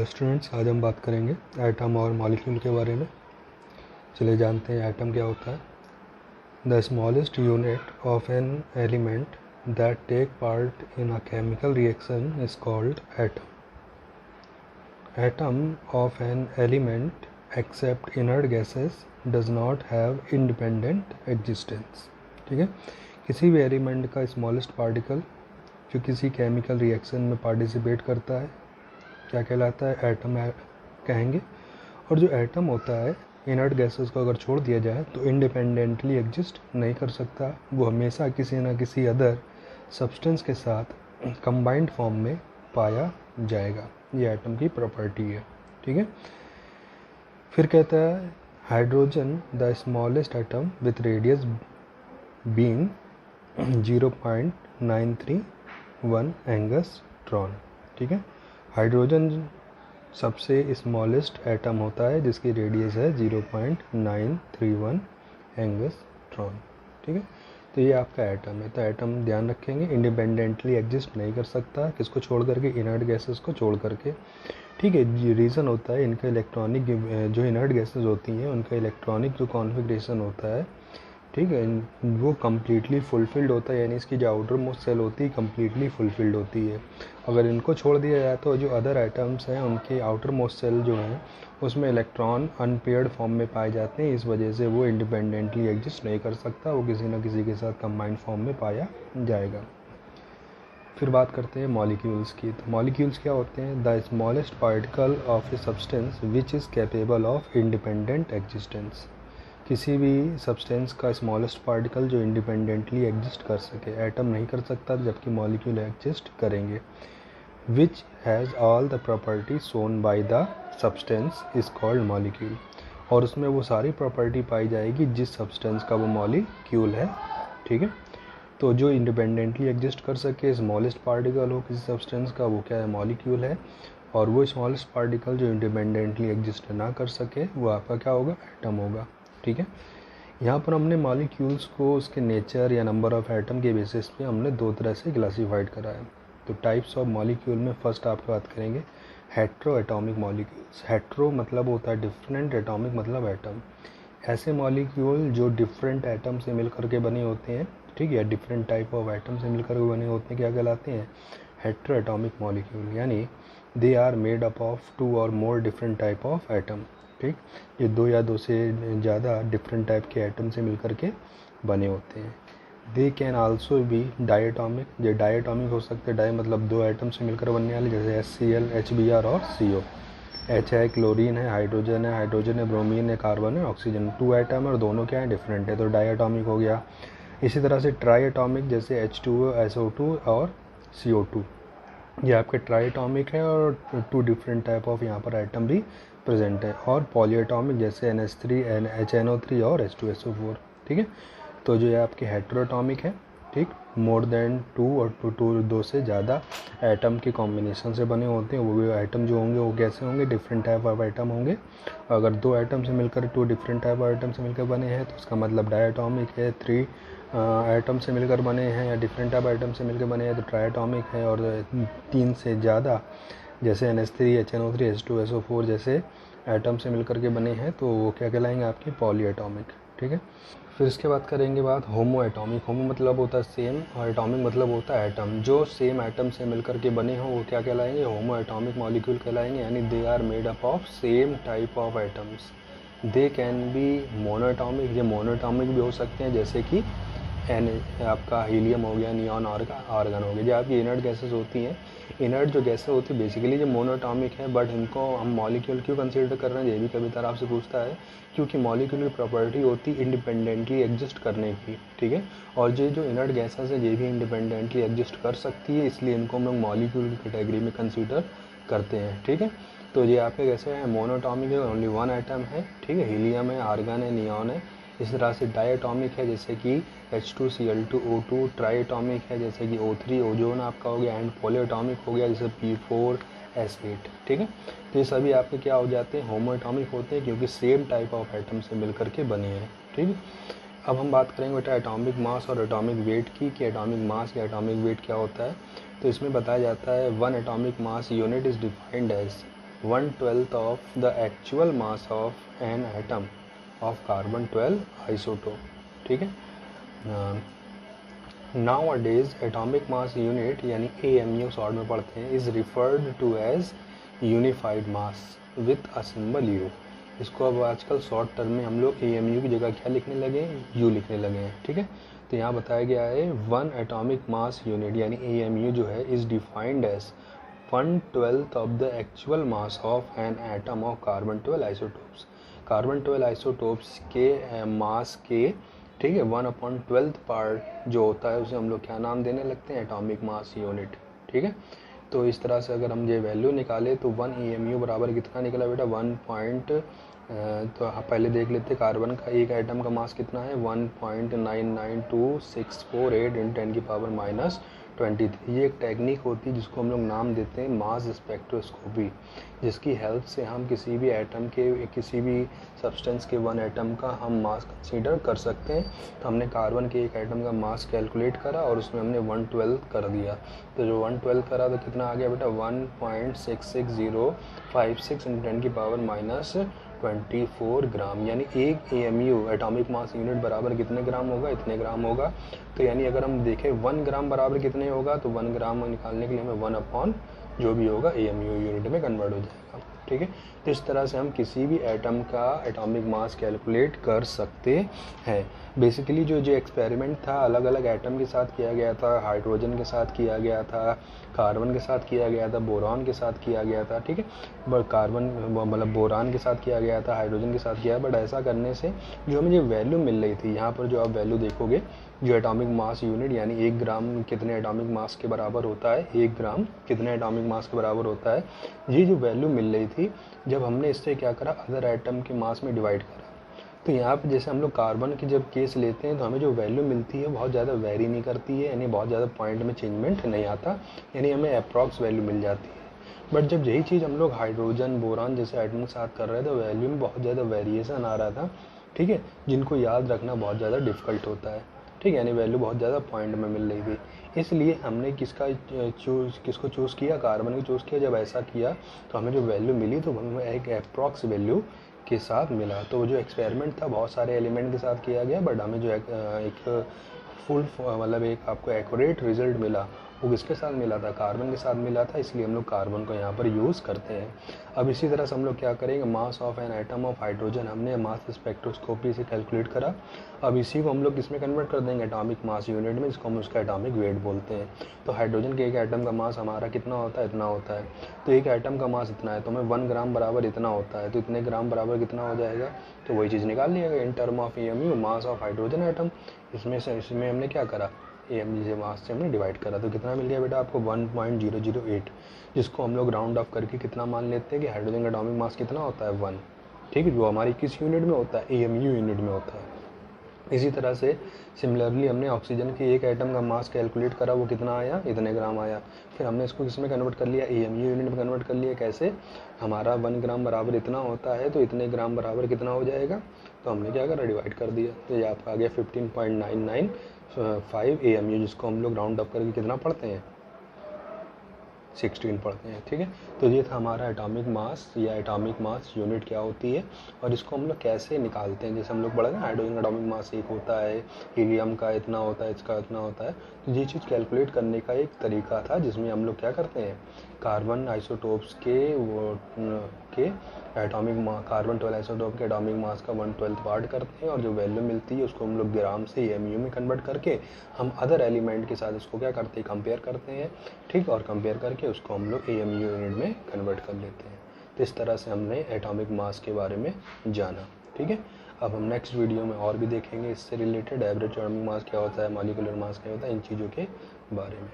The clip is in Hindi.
स्टूडेंट्स, आज हम बात करेंगे एटम और मॉलिक्यूल के बारे में। चलिए जानते हैं एटम क्या होता है। The smallest unit of an element that take part in a chemical reaction is called atom. Atom of an element except inert gases does not have independent existence. ठीक है, किसी भी एलिमेंट का स्मॉलेस्ट पार्टिकल जो किसी केमिकल रिएक्शन में पार्टिसिपेट करता है क्या कहलाता है, एटम कहेंगे। और जो एटम होता है इनर्ट गैसेस को अगर छोड़ दिया जाए तो इंडिपेंडेंटली एग्जिस्ट नहीं कर सकता, वो हमेशा किसी न किसी अदर सब्सटेंस के साथ कंबाइंड फॉर्म में पाया जाएगा। ये एटम की प्रॉपर्टी है। ठीक है, फिर कहता है hydrogen the smallest atom with radius being 0.931 angstrom. ठीक है, हाइड्रोजन सबसे स्मॉलेस्ट एटम होता है जिसकी रेडियस है 0.931 एंगस्ट्रॉन। ठीक है, तो ये आपका एटम है। तो एटम ध्यान रखेंगे इंडिपेंडेंटली एग्जिस्ट नहीं कर सकता, किसको छोड़ करके, इनर्ट गैसेस को छोड़ करके। ठीक है, ये रीज़न होता है इनका इलेक्ट्रॉनिक, जो इनर्ट गैसेस होती हैं उनका इलेक्ट्रॉनिक जो कॉन्फ़िगरेशन होता है, ठीक है, वो कम्प्लीटली फुलफिल्ड होता है, यानी इसकी जो आउटर मोस्ट सेल होती है कम्प्लीटली फुलफिल्ड होती है। अगर इनको छोड़ दिया जाए तो जो अदर एटम्स हैं उनकी आउटर मोस्ट सेल जो हैं उसमें इलेक्ट्रॉन अनपेयर्ड फॉर्म में पाए जाते हैं, इस वजह से वो इंडिपेंडेंटली एग्जिस्ट नहीं कर सकता, वो किसी न किसी के साथ कंबाइंड फॉर्म में पाया जाएगा। फिर बात करते हैं मॉलिक्यूल्स की। तो मॉलिक्यूल्स क्या होते हैं, the smallest particle of a substance which is capable of independent existence. किसी भी सब्सटेंस का स्मॉलेस्ट पार्टिकल जो इंडिपेंडेंटली एग्जिस्ट कर सके। एटम नहीं कर सकता जबकि मॉलिक्यूल एग्जिस्ट करेंगे। Which has all the property shown by the substance is called molecule. और उसमें वो सारी प्रॉपर्टी पाई जाएगी जिस सब्सटेंस का वो मॉलिक्यूल है। ठीक है, तो जो इंडिपेंडेंटली एग्जिस्ट कर सके, स्मॉलेस्ट पार्टिकल हो किसी सब्सटेंस का, वो क्या है, मॉलिक्यूल है। और वो स्मॉलेस्ट पार्टिकल जो इंडिपेंडेंटली एग्जिस्ट ना कर सके वो आपका क्या होगा, एटम होगा। ठीक है, यहाँ पर हमने मॉलिक्यूल्स को उसके नेचर या नंबर ऑफ एटम के बेसिस पे हमने दो तरह से क्लासीफाइड करा है। तो टाइप्स ऑफ मॉलिक्यूल में फर्स्ट आपकी बात करेंगे हेट्रो एटॉमिक मॉलिक्यूल्स। हेट्रो मतलब होता है डिफरेंट, एटॉमिक मतलब एटम। ऐसे मॉलिक्यूल जो डिफरेंट एटम से मिलकर के बने होते हैं, ठीक है, डिफरेंट टाइप ऑफ एटम से मिलकर के बने होते हैं, क्या कहलाते हैं, हेट्रो एटॉमिक मॉलिक्यूल। यानी they are made up of 2 और more different type of atom. ठीक, ये 2 या 2 से ज़्यादा डिफरेंट टाइप के एटम से मिलकर के बने होते हैं। They can also be diatomic. ये डायटॉमिक हो सकते हैं, डाई मतलब 2 एटम से मिलकर बनने वाले, जैसे HCl, HBr और CO। H है क्लोरीन है, हाइड्रोजन है ब्रोमीन है, कार्बन है, ऑक्सीजन। 2 एटम है और दोनों क्या है, डिफरेंट है, तो डायटॉमिक हो गया। इसी तरह से ट्राई एटॉमिक जैसे H2O, SO2 और CO2, ये आपके ट्राइटॉमिक है और 2 डिफरेंट टाइप ऑफ यहाँ पर एटम भी प्रेजेंट है। और पॉलीएटॉमिक जैसे NH3, HNO3 और H2SO4। ठीक है, तो जो ये आपके हेट्रोएटॉमिक है, ठीक, मोर देन 2 और 2 से ज़्यादा एटम के कॉम्बिनेशन से बने होते हैं। वो भी एटम जो होंगे वो कैसे होंगे, डिफरेंट टाइप ऑफ एटम होंगे। अगर 2 एटम से मिलकर 2 डिफरेंट टाइप ऑफ एटम से मिलकर बने हैं तो उसका मतलब डायटॉमिक है। 3 एटम से मिलकर बने हैं या डिफरेंट टाइप एटम से मिलकर बने हैं तो ट्राइटॉमिक है। और 3 से ज़्यादा जैसे NH3, HNO3, H2SO4 जैसे एटम से मिलकर के बने हैं तो वो क्या कहलाएंगे, आपके पॉलीएटॉमिक। ठीक है, फिर इसके बाद करेंगे बात होमो एटॉमिक। होमो मतलब होता है सेम और एटॉमिक मतलब होता है एटम। जो सेम एटम से मिलकर के बने हों वो क्या कहलाएंगे, होमो एटॉमिक मॉलिक्यूल कहलाएंगे। यानी they are made up of same type of atoms. They can be monoatomic, ये मोनोएटॉमिक भी हो सकते हैं, जैसे कि आपका हीलियम हो गया, नियॉन आर्गन हो गया। जो आपकी इनर्ट गैसेस होती हैं, इनर्ट जो गैसेस होती है बेसिकली जो मोनोएटॉमिक है, बट इनको हम मॉलिक्यूल क्यों कंसीडर कर रहे हैं, ये भी कभी तरह आपसे पूछता है। क्योंकि मॉलिक्यूल की प्रॉपर्टी होती है इंडिपेंडेंटली एग्जिस्ट करने की। ठीक है, और ये जो इनर्ट गैसेस है ये भी इंडिपेंडेंटली एग्जिस्ट कर सकती है, इसलिए इनको हम लोग मॉलिक्यूल की कैटेगरी में कंसीडर करते हैं। ठीक है, तो ये आपके कैसे हैं, मोनोएटॉमिक है, ओनली 1 एटम है। ठीक है, हीलियम है, आर्गन है, नियॉन है। इस तरह से डायटॉमिक है जैसे कि H2Cl2O2। ट्राइटॉमिक है जैसे कि O3 ओजोन आपका हो गया। एंड पॉलीएटॉमिक हो गया जैसे P4S8। ठीक है, तो ये सभी आपके क्या हो जाते हैं, होमोएटॉमिक होते हैं, क्योंकि सेम टाइप ऑफ एटम से मिलकर के बने हैं। ठीक है, अब हम बात करेंगे बेटा एटॉमिक मास और एटॉमिक वेट की, कि एटॉमिक मास या एटॉमिक वेट क्या होता है। तो इसमें बताया जाता है 1 atomic mass unit is defined as 1/12 of the actual mass of an atom of carbon 12 isotope, ठीक है। Now days atomic mass unit यानी AMU शॉर्ट में पढ़ते हैं, is referred to as unified mass with a symbol U। इसको अब आजकल शॉर्ट टर्म में हम लोग AMU की जगह क्या लिखने लगे हैं, U लिखने लगे हैं, ठीक है। तो यहाँ बताया गया है 1 एटॉमिक मास यूनिट यानी AMU जो है is defined as 1/12 of the actual mass of an atom of carbon 12 isotopes. Carbon 12 isotopes के मास के, ठीक है, 1/12 पार्ट जो होता है उसे हम लोग क्या नाम देने लगते हैं, एटॉमिक मास यूनिट, ठीक है। तो इस तरह से अगर हम ये वैल्यू निकाले तो 1 AMU बराबर कितना निकला बेटा, 1 तो आप पहले देख लेते कार्बन का एक एटम का मास कितना है 1.992648 × 10⁻⁻23। ये एक टेक्निक होती है जिसको हम लोग नाम देते हैं मास स्पेक्ट्रोस्कोपी, जिसकी हेल्प से हम किसी भी एटम के, किसी भी सब्सटेंस के 1 एटम का हम मास कंसीडर कर सकते हैं। तो हमने कार्बन के एक एटम का मास कैलकुलेट करा और उसमें हमने 1/12 कर दिया। तो जो 1/12 करा तो कितना आ गया बेटा 1.66056 × 10⁻⁻24 ग्राम, यानी एक AMU एटॉमिक मास यूनिट बराबर कितने ग्राम होगा, इतने ग्राम होगा। तो यानी अगर हम देखें 1 ग्राम बराबर कितने होगा, तो 1 ग्राम निकालने के लिए हमें 1 अपॉन जो भी होगा AMU यूनिट में कन्वर्ट हो जाएगा, ठीक है। तो इस तरह से हम किसी भी एटम का एटॉमिक मास कैलकुलेट कर सकते हैं। बेसिकली जो एक्सपेरिमेंट था अलग अलग एटम के साथ किया गया था, हाइड्रोजन के साथ किया गया था, कार्बन के साथ किया गया था, बोरॉन के साथ किया गया था, ठीक है। बट कार्बन मतलब बोरान के साथ किया गया था, हाइड्रोजन के साथ किया, बट ऐसा करने से जो हमें जो वैल्यू मिल रही थी, यहाँ पर जो आप वैल्यू देखोगे जो एटॉमिक मास यूनिट यानी 1 ग्राम कितने एटॉमिक मास के बराबर होता है, 1 ग्राम कितने एटॉमिक मास के बराबर होता है, ये जो वैल्यू मिल रही थी जब हमने इससे क्या करा अदर एटम के मास में डिवाइड करा, तो यहाँ पे जैसे हम लोग कार्बन की जब केस लेते हैं तो हमें जो वैल्यू मिलती है बहुत ज़्यादा वेरी नहीं करती है, यानी बहुत ज़्यादा पॉइंट में चेंजमेंट नहीं आता, यानी हमें अप्रॉक्स वैल्यू मिल जाती है। बट जब यही चीज़ हम लोग हाइड्रोजन बोरान जैसे एटम के साथ कर रहे थे वैल्यू में बहुत ज़्यादा वेरिएशन आ रहा था, ठीक है, जिनको याद रखना बहुत ज़्यादा डिफिकल्ट होता है, ठीक है, यानी वैल्यू बहुत ज़्यादा पॉइंट में मिल रही थी। इसलिए हमने किसको चूज़ किया, कार्बन को चूज़ किया। जब ऐसा किया तो हमें जो वैल्यू मिली तो हमें एक अप्रॉक्स वैल्यू के साथ मिला। तो जो एक्सपेरिमेंट था बहुत सारे एलिमेंट के साथ किया गया, बट हमें जो एक फुल मतलब एक आपको एक्यूरेट रिजल्ट मिला वो किसके साथ मिला था, कार्बन के साथ मिला था, इसलिए हम लोग कार्बन को यहाँ पर यूज़ करते हैं। अब इसी तरह से हम लोग क्या करेंगे, मास of an atom of hydrogen हमने मास स्पेक्ट्रोस्कोपी से कैलकुलेट करा। अब इसी को हम लोग किसमें कन्वर्ट कर देंगे, एटॉमिक मास यूनिट में, जिसको हम उसका एटॉमिक वेट बोलते हैं। तो हाइड्रोजन के एक एटम का मास हमारा कितना होता है, इतना होता है। तो एक एटम का मास इतना है तो हमें 1 ग्राम बराबर इतना होता है, तो इतने ग्राम बराबर कितना हो जाएगा, तो वही चीज़ निकाल लिएगा in term of AMU mass of hydrogen atom. इसमें हमने क्या करा, AMG से मास से हमने डिवाइड करा, तो कितना मिल गया बेटा आपको 1.008, जिसको हम लोग राउंड ऑफ करके कितना मान लेते हैं कि हाइड्रोजन का एटॉमिक मास कितना होता है 1, ठीक है, जो हमारी किस यूनिट में होता है, AMU यूनिट में होता है। इसी तरह से सिमिलरली हमने ऑक्सीजन के एक एटम का मास कैलकुलेट करा, वो कितना आया, इतने ग्राम आया। फिर हमने इसको किस में कन्वर्ट कर लिया, AMU यूनिट में कन्वर्ट कर लिया। कैसे, हमारा 1 ग्राम बराबर इतना होता है तो इतने ग्राम बराबर कितना हो जाएगा, तो हमने क्या करा, डिवाइड कर दिया। तो ये आपका आ गया 15.995 AMU, जिसको हम लोग राउंड अप करके कितना पढ़ते हैं, 16 पढ़ते हैं, ठीक है। तो ये था हमारा एटॉमिक मास या एटॉमिक मास यूनिट क्या होती है और इसको हम लोग कैसे निकालते हैं। जैसे हम लोग पढ़ा ना, हाइड्रोजन का एटॉमिक मास 1 होता है, हीलियम का इतना होता है, इसका इतना होता है। तो ये चीज़ कैलकुलेट करने का एक तरीका था जिसमें हम लोग क्या करते हैं, कार्बन आइसोटोप्स के एटॉमिक कार्बन 12 आइसोटोप के एटॉमिक मास का 1/12 पार्ट करते हैं और जो वैल्यू मिलती है उसको हम लोग ग्राम से AMU में कन्वर्ट करके हम अदर एलिमेंट के साथ उसको क्या करते हैं, कंपेयर करते हैं, ठीक, और कंपेयर करके उसको हम लोग AMU यूनिट में कन्वर्ट कर लेते हैं। तो इस तरह से हमने एटॉमिक मास के बारे में जाना, ठीक है। अब हम नेक्स्ट वीडियो में और भी देखेंगे इससे रिलेटेड एवरेज एटॉमिक मास क्या होता है, मॉलिक्यूलर मास क्या होता है, इन चीज़ों के बारे में।